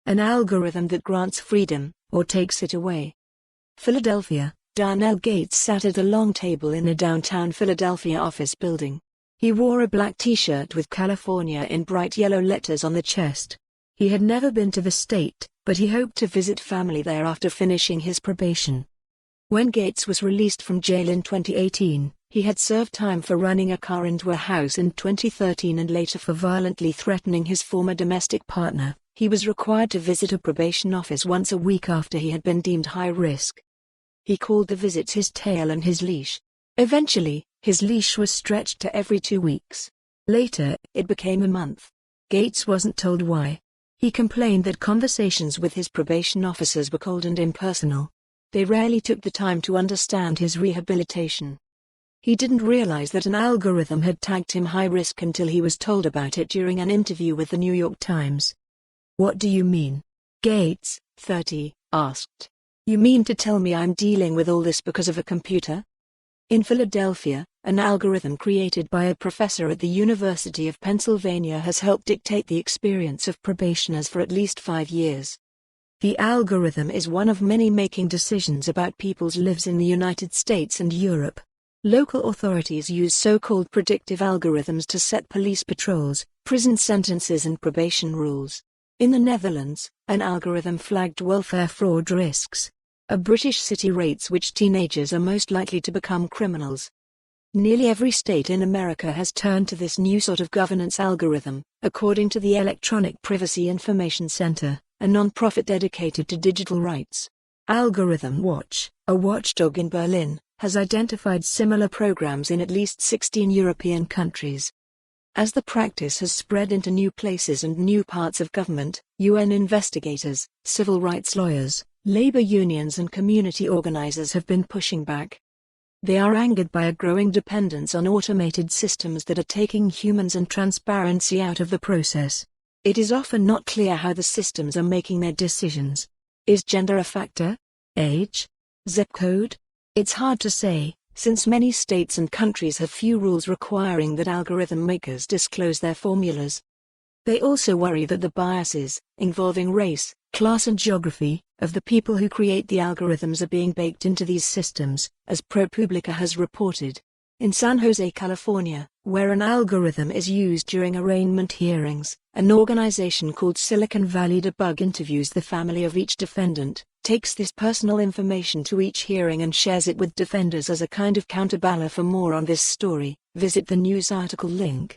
an algorithm that grants freedom, or takes it away. Philadelphia, Darnell Gates sat at a long table in a downtown Philadelphia office building. He wore a black t-shirt with California in bright yellow letters on the chest. He had never been to the state, but he hoped to visit family there after finishing his probation. When Gates was released from jail in 2018, he had served time for running a car into a house in 2013 and later for violently threatening his former domestic partner. He was required to visit a probation office once a week after he had been deemed high risk. He called the visits his tail and his leash. Eventually, his leash was stretched to every 2 weeks. Later, it became a month. Gates wasn't told why. He complained that conversations with his probation officers were cold and impersonal. They rarely took the time to understand his rehabilitation. He didn't realize that an algorithm had tagged him high risk until he was told about it during an interview with the New York Times. "What do you mean?" Gates, 30, asked. "You mean to tell me I'm dealing with all this because of a computer?" In Philadelphia, an algorithm created by a professor at the University of Pennsylvania has helped dictate the experience of probationers for at least 5 years. The algorithm is one of many making decisions about people's lives in the United States and Europe. Local authorities use so-called predictive algorithms to set police patrols, prison sentences and probation rules. In the Netherlands, an algorithm flagged welfare fraud risks. A British city rates which teenagers are most likely to become criminals. Nearly every state in America has turned to this new sort of governance algorithm, according to the Electronic Privacy Information Center, a non-profit dedicated to digital rights. Algorithm Watch, a watchdog in Berlin, has identified similar programs in at least 16 European countries. As the practice has spread into new places and new parts of government, UN investigators, civil rights lawyers, labor unions and community organizers have been pushing back. They are angered by a growing dependence on automated systems that are taking humans and transparency out of the process. It is often not clear how the systems are making their decisions. Is gender a factor? Age? Zip code? It's hard to say, since many states and countries have few rules requiring that algorithm makers disclose their formulas. They also worry that the biases, involving race, class and geography, of the people who create the algorithms are being baked into these systems, as ProPublica has reported. In San Jose, California, where an algorithm is used during arraignment hearings, an organization called Silicon Valley Debug interviews the family of each defendant, takes this personal information to each hearing and shares it with defenders as a kind of counterbalance. For more on this story, visit the news article link.